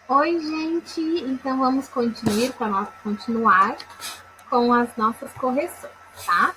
Oi, gente! Então vamos continuar com as nossas correções, tá?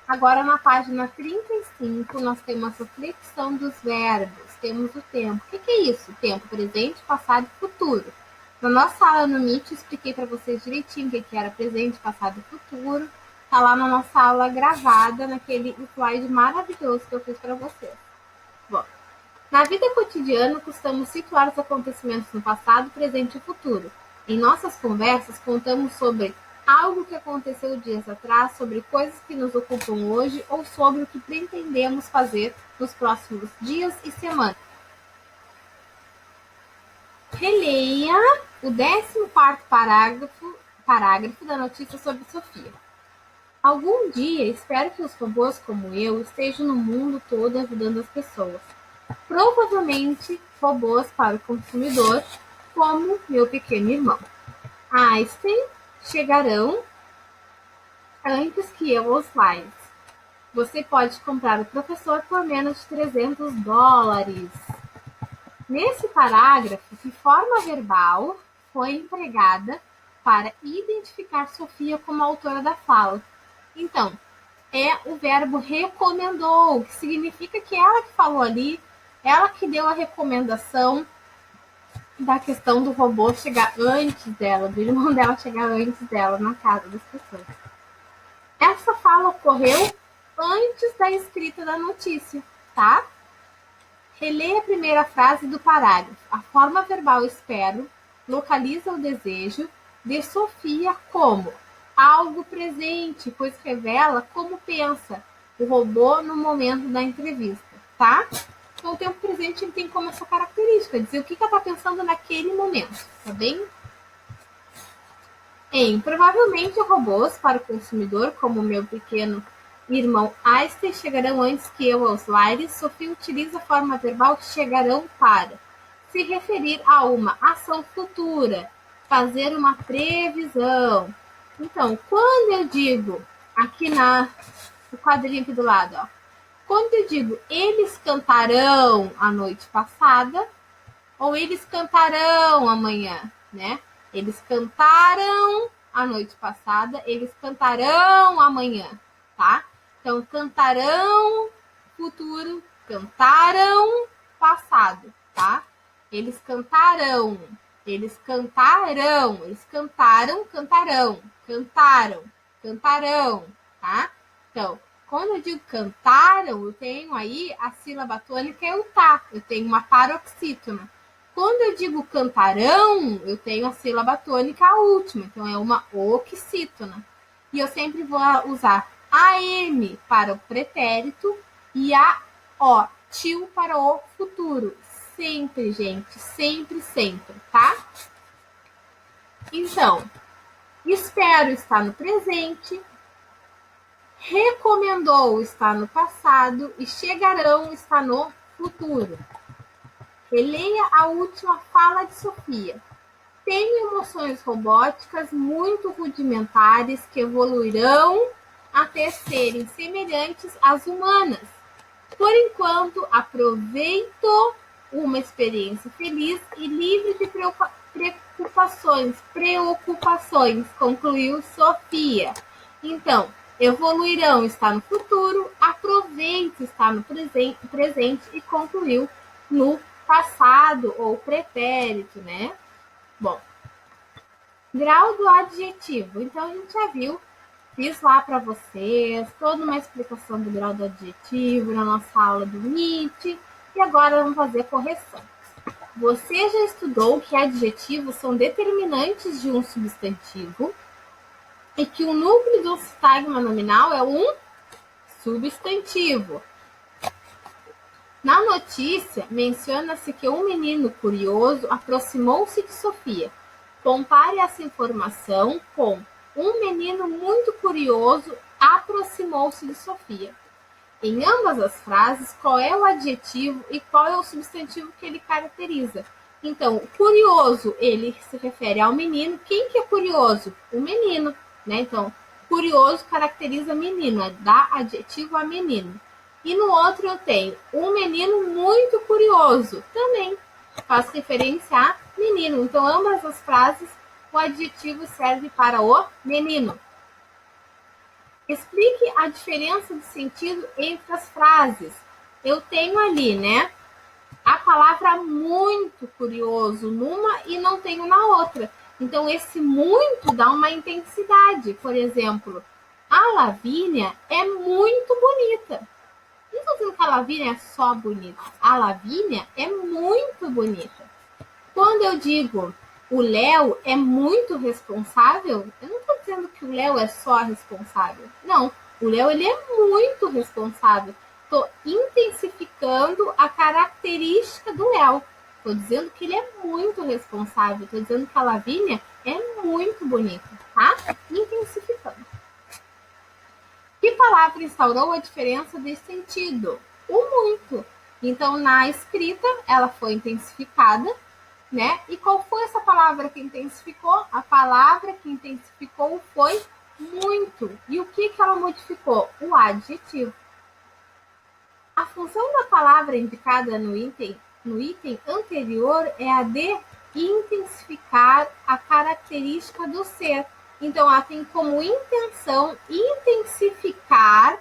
Agora na página 35 nós temos a flexão dos verbos, temos o tempo. O que é isso? Tempo presente, passado e futuro. Na nossa aula no Meet eu expliquei para vocês direitinho o que era presente, passado e futuro. Tá lá na nossa aula gravada, naquele slide maravilhoso que eu fiz para vocês. Bom, na vida cotidiana, costumamos situar os acontecimentos no passado, presente e futuro. Em nossas conversas, contamos sobre algo que aconteceu dias atrás, sobre coisas que nos ocupam hoje ou sobre o que pretendemos fazer nos próximos dias e semanas. Releia o 14º parágrafo da notícia sobre Sofia. Algum dia espero que os robôs como eu estejam no mundo todo ajudando as pessoas. Provavelmente robôs para o consumidor, como meu pequeno irmão. Einstein chegarão antes que eu aos lares. Você pode comprar o professor por menos de $300. Nesse parágrafo, que forma verbal foi empregada para identificar Sofia como autora da fala? Então, é o verbo recomendou, que significa que ela que falou ali, ela que deu a recomendação da questão do robô chegar antes dela, do irmão dela chegar antes dela na casa das pessoas. Essa fala ocorreu antes da escrita da notícia, tá? Releia a primeira frase do parágrafo. A forma verbal espero localiza o desejo de Sofia como algo presente, pois revela como pensa o robô no momento da entrevista, tá? Então, o tempo presente ele tem como essa característica, dizer o que ela está pensando naquele momento, tá bem? Provavelmente robôs para o consumidor, como o meu pequeno irmão Einstein, chegarão antes que eu aos lares. Sofia utiliza a forma verbal chegarão para se referir a uma ação futura, fazer uma previsão. Então, quando eu digo, aqui no quadrinho aqui do lado, ó, quando eu digo eles cantarão a noite passada, ou eles cantarão amanhã, né? Eles cantaram a noite passada, eles cantarão amanhã, tá? Então, cantarão futuro, cantaram passado, tá? Eles cantarão, eles cantarão, eles cantaram, cantarão, cantaram, cantarão, tá? Então, quando eu digo cantaram, eu tenho aí a sílaba tônica é o tá, eu tenho uma paroxítona. Quando eu digo cantarão, eu tenho a sílaba tônica a última, então é uma oxítona. E eu sempre vou usar AM para o pretérito e a O, til para o futuro. Sempre, gente, sempre, sempre, tá? Então, espero está no presente, recomendou está no passado e chegarão está no futuro. Releia a última fala de Sofia. Tenho emoções robóticas muito rudimentares que evoluirão até serem semelhantes às humanas. Por enquanto, aproveito uma experiência feliz e livre de preocupações, concluiu Sofia. Então, evoluirão está no futuro, aproveite está no presente e concluiu no passado ou pretérito, né? Bom, grau do adjetivo. Então, a gente já viu, fiz lá para vocês toda uma explicação do grau do adjetivo na nossa aula do Meet. E agora vamos fazer a correção. Você já estudou que adjetivos são determinantes de um substantivo e que o núcleo do sintagma nominal é um substantivo. Na notícia, menciona-se que um menino curioso aproximou-se de Sofia. Compare essa informação com um menino muito curioso aproximou-se de Sofia. Em ambas as frases, qual é o adjetivo e qual é o substantivo que ele caracteriza? Então, curioso, ele se refere ao menino. Quem que é curioso? O menino, né? Então, curioso caracteriza menino, dá adjetivo a menino. E no outro eu tenho um menino muito curioso, também. faz referência a menino. Então, ambas as frases, o adjetivo serve para o menino. Explique a diferença de sentido entre as frases. Eu tenho ali, né, a palavra muito curioso numa e não tenho na outra. Então, esse muito dá uma intensidade. Por exemplo, a Lavínia é muito bonita. Não estou dizendo que a Lavínia é só bonita. A Lavínia é muito bonita. Quando eu digo o Léo é muito responsável, eu não estou dizendo que o Léo é só responsável. Não, o Léo ele é muito responsável. Estou intensificando a característica do Léo. Estou dizendo que ele é muito responsável. Estou dizendo que a Lavínia é muito bonita, tá? Intensificando. Que palavra instaurou a diferença de sentido? O muito. Então, na escrita, ela foi intensificada, né? E qual foi essa palavra que intensificou? A palavra que intensificou foi muito. E o que ela modificou? O adjetivo. A função da palavra indicada no item anterior é a de intensificar a característica do ser. Então, ela tem como intenção intensificar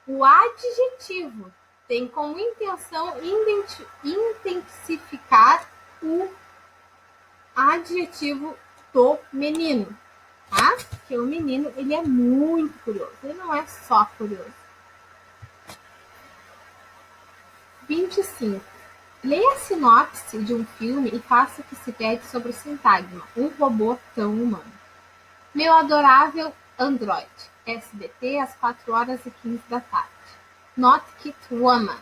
o adjetivo. Tem como intenção intensificar o adjetivo do menino, tá? Porque o menino, ele é muito curioso. Ele não é só curioso. 25. Leia a sinopse de um filme e faça o que se pede sobre o sintagma. Um robô tão humano. Meu adorável Android. SBT às 4h15 da tarde. Not Kit Woman.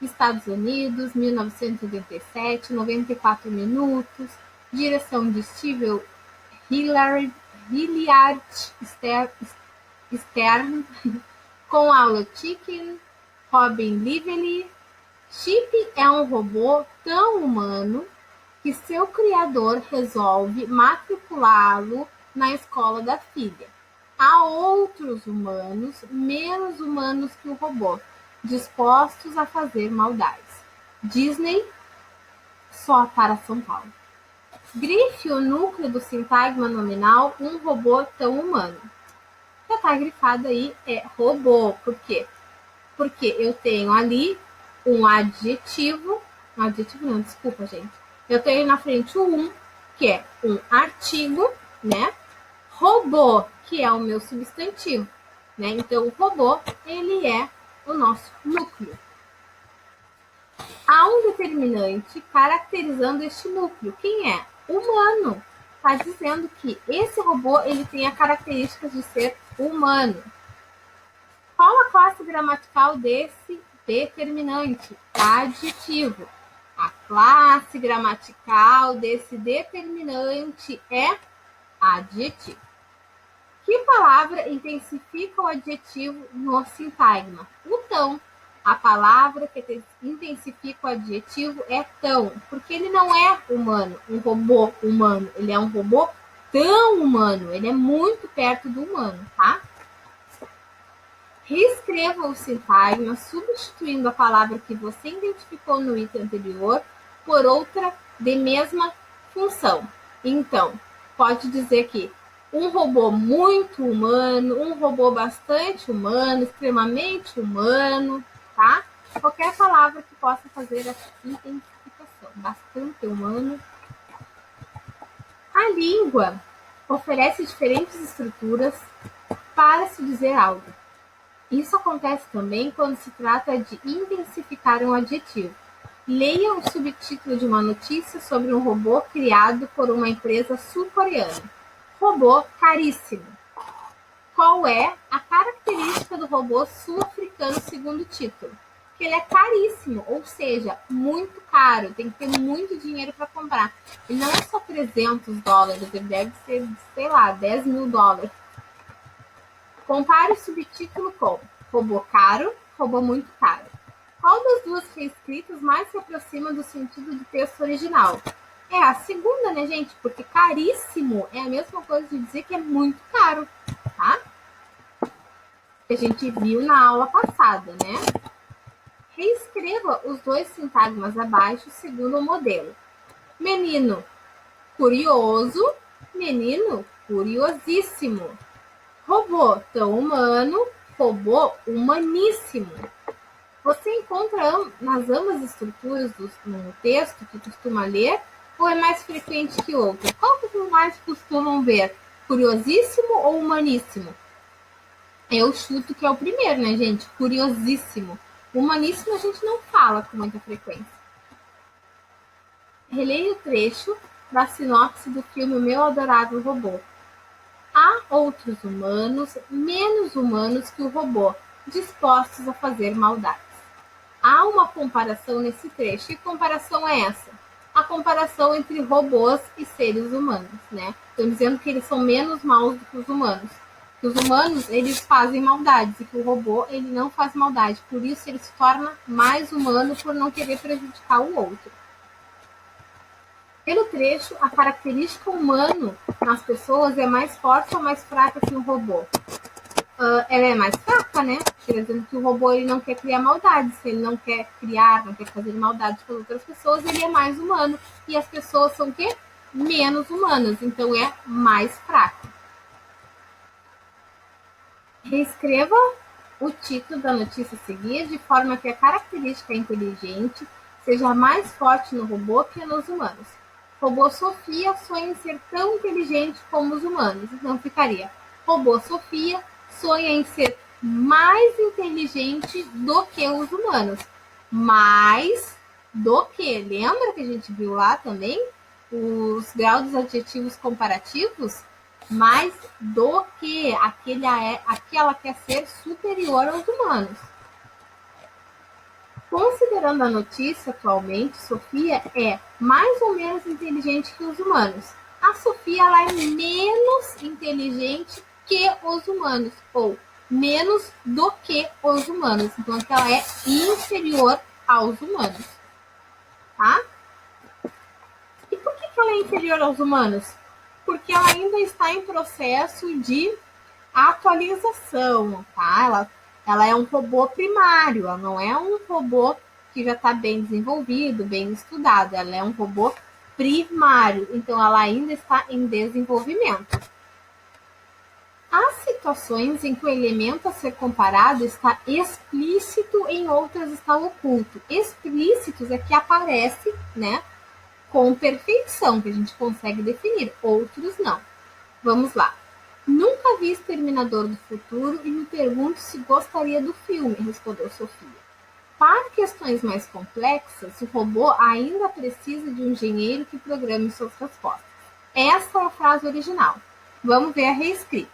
Estados Unidos, 1987, 94 minutos. Direção de Steve Hilliard Stern. Com Aula Chicken, Robin Lively. Chip é um robô tão humano que seu criador resolve matriculá-lo na escola da filha. Há outros humanos, menos humanos que o robô, dispostos a fazer maldades. Disney, só para São Paulo. Grife o núcleo do sintagma nominal um robô tão humano. Já está grifado aí, é robô. Por quê? Porque eu tenho ali um adjetivo não, desculpa, gente. Eu tenho na frente o um, que é um artigo, né? Robô, que é o meu substantivo, né? Então, o robô, ele é o nosso núcleo. Há um determinante caracterizando este núcleo. Quem é? Humano. Está dizendo que esse robô, ele tem a característica de ser humano. Qual a classe gramatical desse determinante? Adjetivo. A classe gramatical desse determinante é adjetivo. Que palavra intensifica o adjetivo no sintagma? O tão. A palavra que intensifica o adjetivo é tão, porque ele não é humano, um robô humano. Ele é um robô tão humano, ele é muito perto do humano, tá? Reescreva o sintagma substituindo a palavra que você identificou no item anterior por outra de mesma função. Então, pode dizer que um robô muito humano, um robô bastante humano, extremamente humano, tá? Qualquer palavra que possa fazer essa identificação. Bastante humano. A língua oferece diferentes estruturas para se dizer algo. Isso acontece também quando se trata de intensificar um adjetivo. Leia o subtítulo de uma notícia sobre um robô criado por uma empresa sul-coreana. Robô caríssimo. Qual é a característica do robô sul-africano segundo o título? Que ele é caríssimo, ou seja, muito caro. Tem que ter muito dinheiro para comprar. Ele não é só $300, ele deve ser, sei lá, $10.000. Compare o subtítulo com robô caro, robô muito caro. Qual das duas reescritas mais se aproxima do sentido do texto original? É a segunda, né, gente? Porque caríssimo é a mesma coisa de dizer que é muito caro, tá? Que a gente viu na aula passada, né? Reescreva os dois sintagmas abaixo segundo o modelo. Menino curioso, menino curiosíssimo. Robô tão humano, robô humaníssimo. Você encontra nas ambas estruturas no texto que costuma ler ou é mais frequente que outra? Qual que mais costumam ver? Curiosíssimo ou humaníssimo? Eu chuto que é o primeiro, né, gente? Curiosíssimo. Humaníssimo a gente não fala com muita frequência. Releia o trecho da sinopse do filme O Meu Adorável Robô. Há outros humanos, menos humanos que o robô, dispostos a fazer maldades. Há uma comparação nesse trecho. Que comparação é essa? A comparação entre robôs e seres humanos, né? Estão dizendo que eles são menos maus do que os humanos. Que os humanos, eles fazem maldades e que o robô, ele não faz maldade. Por isso, ele se torna mais humano por não querer prejudicar o outro. Pelo trecho, a característica humana nas pessoas é mais forte ou mais fraca que o robô? Ela é mais fraca, né? Quer dizer que o robô ele não quer criar maldades, se ele não quer criar, não quer fazer maldades com outras pessoas, ele é mais humano. E as pessoas são o quê? Menos humanas, então é mais fraca. Reescreva o título da notícia a seguir de forma que a característica inteligente seja mais forte no robô que nos humanos. Robô Sofia sonha em ser tão inteligente como os humanos. Então ficaria: Robô Sofia sonha em ser mais inteligente do que os humanos. Mais do que. Lembra que a gente viu lá também os graus dos adjetivos comparativos? Mais do que. Aquela quer ser superior aos humanos. Considerando a notícia atualmente, Sofia é mais ou menos inteligente que os humanos. A Sofia ela é menos inteligente que os humanos, ou menos do que os humanos. Então, ela é inferior aos humanos. Tá? E por que ela é inferior aos humanos? Porque ela ainda está em processo de atualização, tá? Ela é um robô primário, ela não é um robô que já está bem desenvolvido, bem estudado, ela é um robô primário, então ela ainda está em desenvolvimento. Há situações em que o elemento a ser comparado está explícito, em outras está oculto. Explícitos é que aparece, né, com perfeição, que a gente consegue definir, outros não. Vamos lá. Nunca vi Exterminador do Futuro e me pergunto se gostaria do filme, respondeu Sofia. Para questões mais complexas, o robô ainda precisa de um engenheiro que programe suas respostas. Essa é a frase original. Vamos ver a reescrita.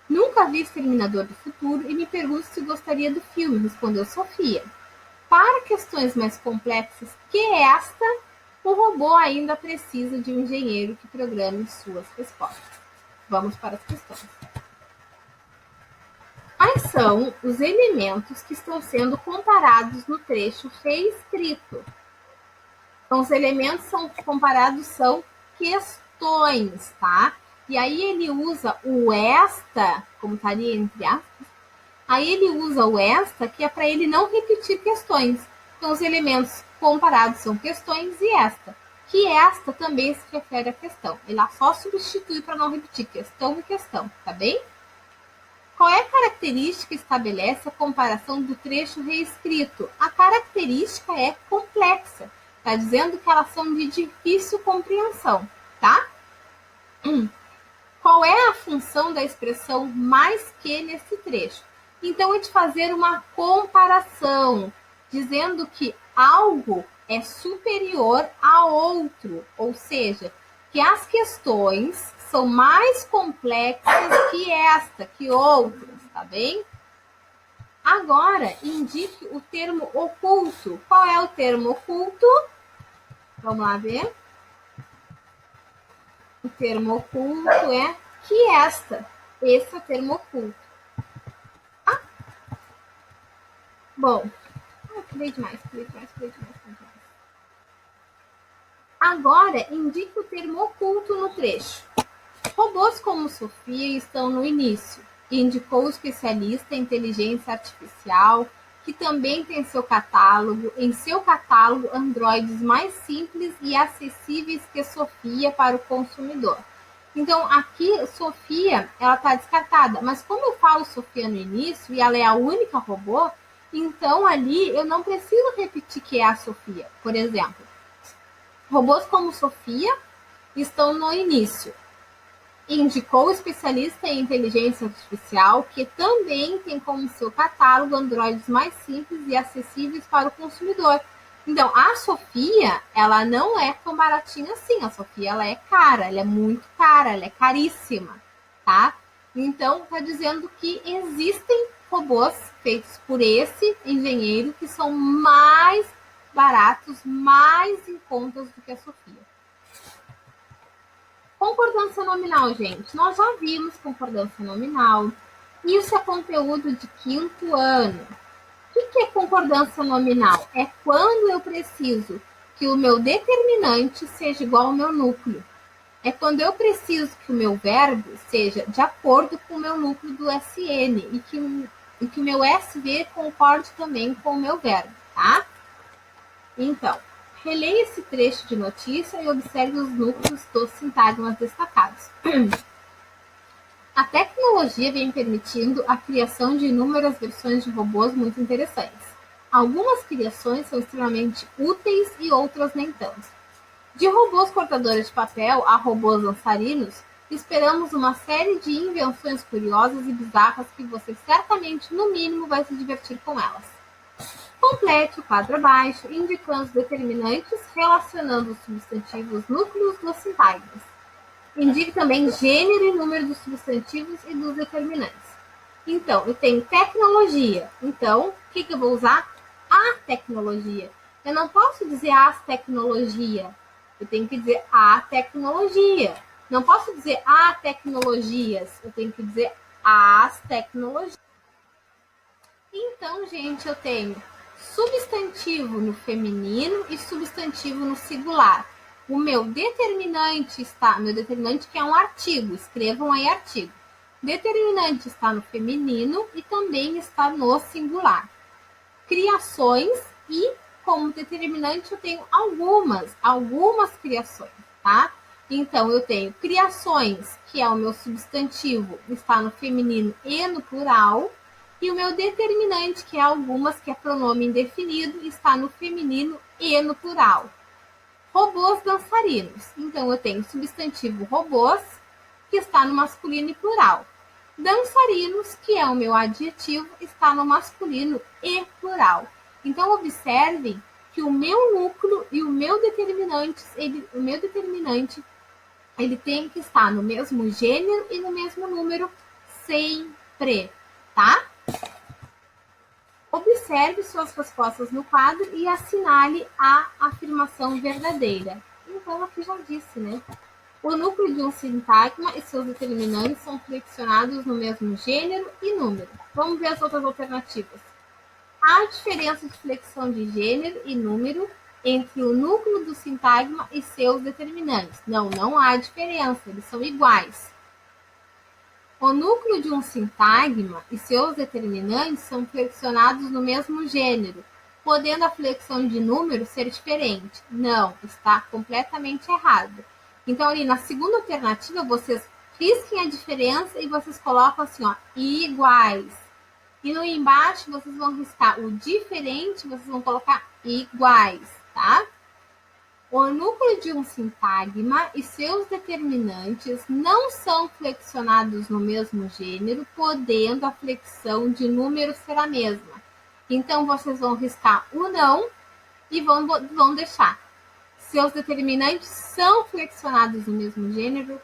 Nunca vi Exterminador do Futuro e me pergunto se gostaria do filme, respondeu Sofia. Para questões mais complexas que esta, o robô ainda precisa de um engenheiro que programe suas respostas. Vamos para as questões. Quais são os elementos que estão sendo comparados no trecho reescrito? Então, os elementos são comparados são questões, tá? E aí ele usa o esta, como estaria entre aspas. Aí ele usa o esta, que é para ele não repetir questões. Então, os elementos comparados são questões e esta. Que esta também se refere à questão. Ele só substitui para não repetir questão e questão, tá bem? Qual é a característica que estabelece a comparação do trecho reescrito? A característica é complexa. Está dizendo que elas são de difícil compreensão, tá? Qual é a função da expressão mais que nesse trecho? Então, é de fazer uma comparação, dizendo que algo é superior a outro, ou seja, que as questões são mais complexas que outras, tá bem? Agora, indique o termo oculto. Qual é o termo oculto? Vamos lá ver. O termo oculto é que esta. Esse é o termo oculto. Ah? Bom, falei demais. Agora, indique o termo oculto no trecho. Robôs como Sofia estão no início, indicou o especialista em inteligência artificial que também tem em seu catálogo Androids mais simples e acessíveis que Sofia para o consumidor. Então, aqui, Sofia, ela está descartada. Mas como eu falo Sofia no início e ela é a única robô, então ali eu não preciso repetir que é a Sofia. Por exemplo, robôs como Sofia estão no início. Indicou o especialista em inteligência artificial, que também tem como seu catálogo Androids mais simples e acessíveis para o consumidor. Então, a Sofia, ela não é tão baratinha assim. A Sofia, ela é cara, ela é muito cara, ela é caríssima, tá? Então, está dizendo que existem robôs feitos por esse engenheiro que são mais baratos, mais em contas do que a Sofia. Concordância nominal, gente. Nós já vimos concordância nominal. Isso é conteúdo de 5º ano. O que é concordância nominal? É quando eu preciso que o meu determinante seja igual ao meu núcleo. É quando eu preciso que o meu verbo seja de acordo com o meu núcleo do SN e que o meu SV concorde também com o meu verbo, tá? Então, releia esse trecho de notícia e observe os núcleos dos sintagmas destacados. A tecnologia vem permitindo a criação de inúmeras versões de robôs muito interessantes. Algumas criações são extremamente úteis e outras nem tanto. De robôs cortadores de papel a robôs dançarinos, esperamos uma série de invenções curiosas e bizarras que você certamente, no mínimo, vai se divertir com elas. Complete o quadro abaixo, indicando os determinantes relacionando os substantivos núcleos dos sintagmas. Indique também gênero e número dos substantivos e dos determinantes. Então, eu tenho tecnologia. Então, o que eu vou usar? A tecnologia. Eu não posso dizer as tecnologia. Eu tenho que dizer a tecnologia. Não posso dizer a tecnologias. Eu tenho que dizer as tecnologias. Então, gente, eu tenho substantivo no feminino e substantivo no singular. O meu determinante que é um artigo, escrevam aí artigo. Determinante está no feminino e também está no singular. Criações e como determinante eu tenho algumas criações, tá? Então eu tenho criações, que é o meu substantivo, está no feminino e no plural. E o meu determinante, que é algumas, que é pronome indefinido, está no feminino e no plural. Robôs dançarinos. Então, eu tenho substantivo robôs, que está no masculino e plural. Dançarinos, que é o meu adjetivo, está no masculino e plural. Então, observem que o meu núcleo e o meu determinante, ele tem que estar no mesmo gênero e no mesmo número sempre, tá? Observe suas respostas no quadro e assinale a afirmação verdadeira. Então, aqui já disse, né? O núcleo de um sintagma e seus determinantes são flexionados no mesmo gênero e número. Vamos ver as outras alternativas. Há diferença de flexão de gênero e número entre o núcleo do sintagma e seus determinantes. Não há diferença, eles são iguais. O núcleo de um sintagma e seus determinantes são flexionados no mesmo gênero, podendo a flexão de número ser diferente. Não, está completamente errado. Então, ali na segunda alternativa, vocês risquem a diferença e vocês colocam assim, ó, iguais. E no embaixo, vocês vão riscar o diferente, vocês vão colocar iguais, tá? O núcleo de um sintagma e seus determinantes não são flexionados no mesmo gênero, podendo a flexão de número ser a mesma. Então, vocês vão riscar o não e vão deixar. Seus determinantes são flexionados no mesmo gênero,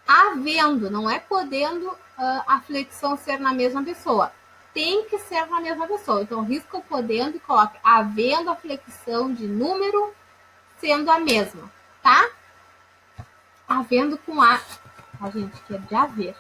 havendo, não é podendo a flexão ser na mesma pessoa. Tem que ser na mesma pessoa. Então, risca o podendo e coloca havendo a flexão de número sendo a mesma, tá? Havendo com a gente quer de haver.